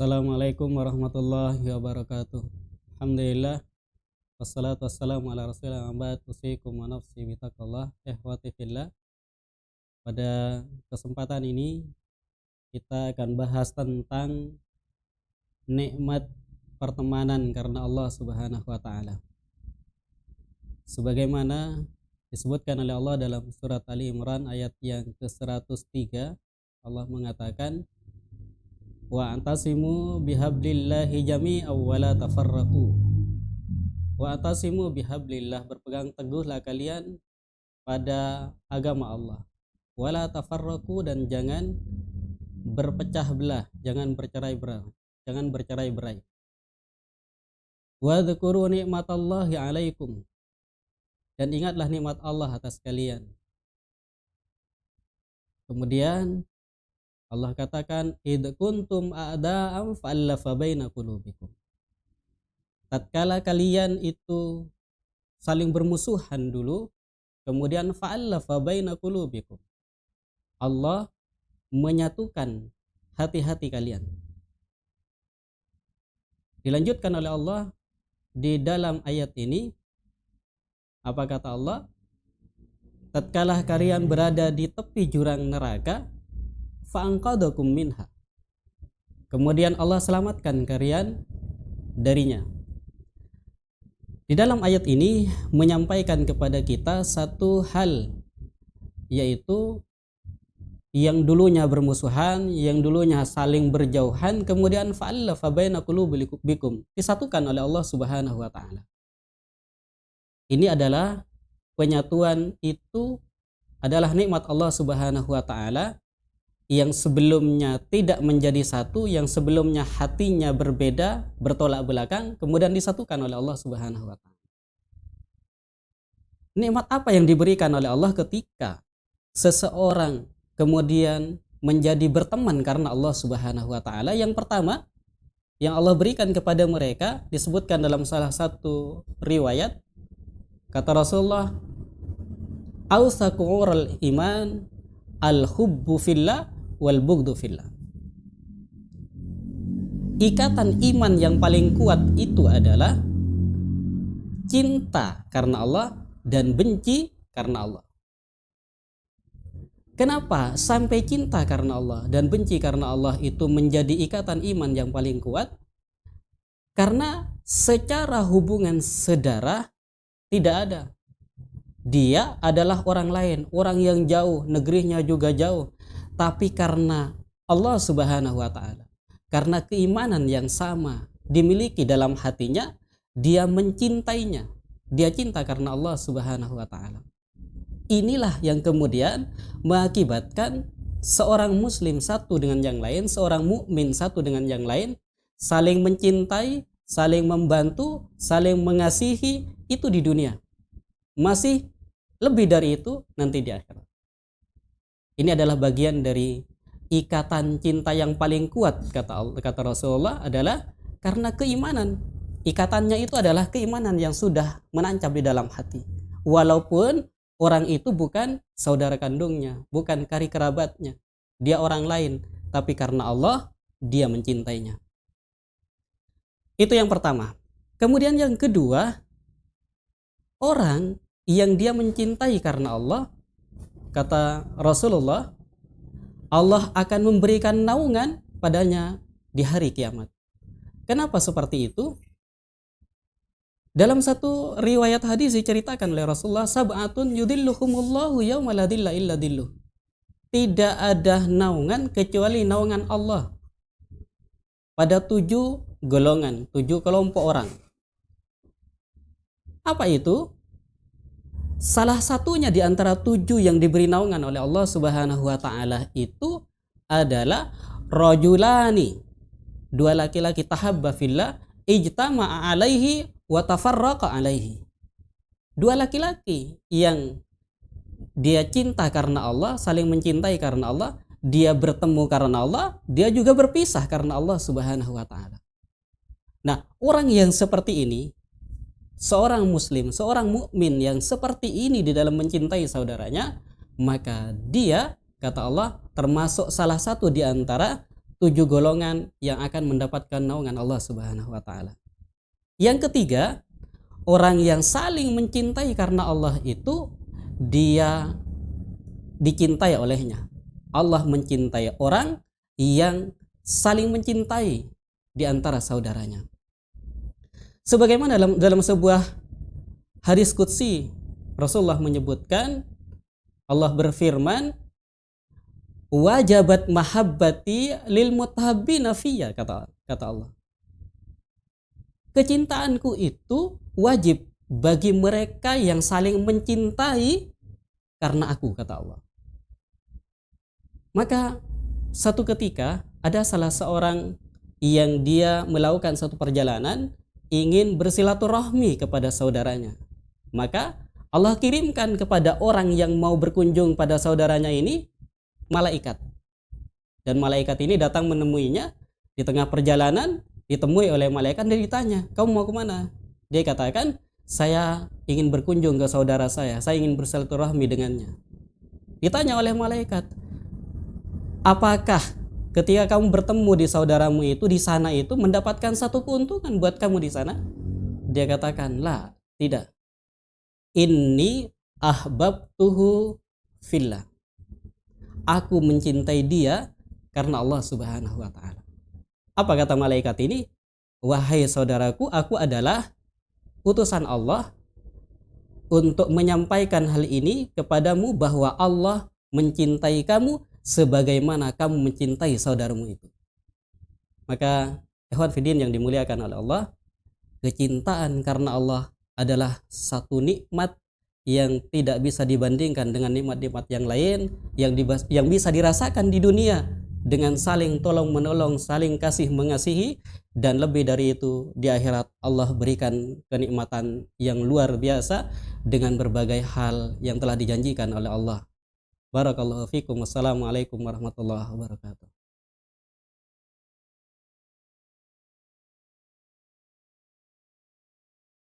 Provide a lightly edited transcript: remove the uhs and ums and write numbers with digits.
Assalamualaikum warahmatullahi wabarakatuh. Alhamdulillah wassalatu wassalamu ala rasulillah wa usikum wa nafsi bitaqallah ikhwati fillah. Pada kesempatan ini kita akan bahas tentang nikmat pertemanan karena Allah Subhanahu wa taala. Sebagaimana disebutkan oleh Allah dalam surat Ali Imran ayat yang ke-103, Allah mengatakan wa antasimu bihablillahi jami'an wa la tafarraqu. Wa antasimu bihablillah, berpegang teguhlah kalian pada agama Allah. Wa la tafarraqu, dan jangan berpecah belah, jangan bercerai-berai. Wa dzkuru ni'matallahi 'alaikum, dan ingatlah nikmat Allah atas kalian. Kemudian Allah katakan id kuntum a'da'am fa'alafa baina qulubikum. Tatkala kalian itu saling bermusuhan dulu, kemudian fa'alafa baina qulubikum, Allah menyatukan hati-hati kalian. Dilanjutkan oleh Allah di dalam ayat ini, apa kata Allah? Tatkala kalian berada di tepi jurang neraka, fa'anqadakum minha, kemudian Allah selamatkan kalian darinya. Di dalam ayat ini menyampaikan kepada kita satu hal, yaitu yang dulunya bermusuhan, yang dulunya saling berjauhan, kemudian fa'alafa baina qulubikum, disatukan oleh Allah Subhanahu wa taala. Ini adalah penyatuan, itu adalah nikmat Allah Subhanahu wa taala yang sebelumnya tidak menjadi satu, yang sebelumnya hatinya berbeda, bertolak belakang, kemudian disatukan oleh Allah Subhanahu wa taala. Nikmat apa yang diberikan oleh Allah ketika seseorang kemudian menjadi berteman karena Allah Subhanahu wa taala? Yang pertama yang Allah berikan kepada mereka disebutkan dalam salah satu riwayat, kata Rasulullah, awsaqural iman al-hubbu fillah wal bughdhu fillah. Ikatan iman yang paling kuat itu adalah cinta karena Allah dan benci karena Allah. Kenapa sampai cinta karena Allah dan benci karena Allah itu menjadi ikatan iman yang paling kuat? Karena secara hubungan saudara tidak ada. Dia adalah orang lain, orang yang jauh, negerinya juga jauh. Tapi karena Allah Subhanahu wa taala, karena keimanan yang sama dimiliki dalam hatinya, dia mencintainya. Dia cinta karena Allah Subhanahu wa taala. Inilah yang kemudian mengakibatkan seorang muslim satu dengan yang lain, seorang mukmin satu dengan yang lain, saling mencintai, saling membantu, saling mengasihi, itu di dunia. Masih lebih dari itu nanti di akhirat. Ini adalah bagian dari ikatan cinta yang paling kuat, kata Rasulullah, adalah karena keimanan. Ikatannya itu adalah keimanan yang sudah menancap di dalam hati. Walaupun orang itu bukan saudara kandungnya, bukan kari kerabatnya, dia orang lain, tapi karena Allah dia mencintainya. Itu yang pertama. Kemudian yang kedua, orang yang dia mencintai karena Allah, kata Rasulullah, Allah akan memberikan naungan padanya di hari kiamat. Kenapa seperti itu? Dalam satu riwayat hadis diceritakan oleh Rasulullah, sab'atun yudilluhumullahu yawma la dhilla illa dhilluh. Tidak ada naungan kecuali naungan Allah pada 7 golongan, 7 kelompok orang. Apa itu? Salah satunya di antara 7 yang diberi naungan oleh Allah Subhanahu wa taala itu adalah rajulani, 2 laki-laki tahabba fillah ijtama'a alaihi wa tafarraqa alaihi. 2 laki-laki yang dia cinta karena Allah, saling mencintai karena Allah, dia bertemu karena Allah, dia juga berpisah karena Allah Subhanahu wa taala. Nah, orang yang seperti ini, seorang muslim, seorang mukmin yang seperti ini di dalam mencintai saudaranya, maka dia, kata Allah, termasuk salah satu di antara 7 golongan yang akan mendapatkan naungan Allah Subhanahu wa taala. Yang ketiga, orang yang saling mencintai karena Allah itu dia dicintai olehnya. Allah mencintai orang yang saling mencintai di antara saudaranya. Sebagaimana dalam sebuah hadis qudsi, Rasulullah menyebutkan, Allah berfirman, wajabat mahabbati lil mutahabbina fiyya, kata Allah. Kecintaanku itu wajib bagi mereka yang saling mencintai karena aku, kata Allah. Maka satu ketika ada salah seorang yang dia melakukan satu perjalanan ingin bersilaturahmi kepada saudaranya. Maka Allah kirimkan kepada orang yang mau berkunjung pada saudaranya ini malaikat. Dan malaikat ini datang menemuinya di tengah perjalanan, ditemui oleh malaikat dan ditanya, kamu mau kemana? Dia katakan, saya ingin berkunjung ke saudara saya ingin bersilaturahmi dengannya. Ditanya oleh malaikat, apakah ketika kamu bertemu di saudaramu itu di sana itu mendapatkan satu keuntungan buat kamu di sana? Dia katakan, la, tidak. Inni ahbabtuhu fillah. Aku mencintai dia karena Allah Subhanahu wa taala. Apa kata malaikat ini? Wahai saudaraku, aku adalah utusan Allah untuk menyampaikan hal ini kepadamu bahwa Allah mencintai kamu sebagaimana kamu mencintai saudaramu itu. Maka ikhwan fillah yang dimuliakan oleh Allah, kecintaan karena Allah adalah satu nikmat yang tidak bisa dibandingkan dengan nikmat-nikmat yang lain yang bisa dirasakan di dunia dengan saling tolong menolong, saling kasih mengasihi, dan lebih dari itu di akhirat Allah berikan kenikmatan yang luar biasa dengan berbagai hal yang telah dijanjikan oleh Allah. Barakallahu fikum. Wassalamualaikum warahmatullahi wabarakatuh.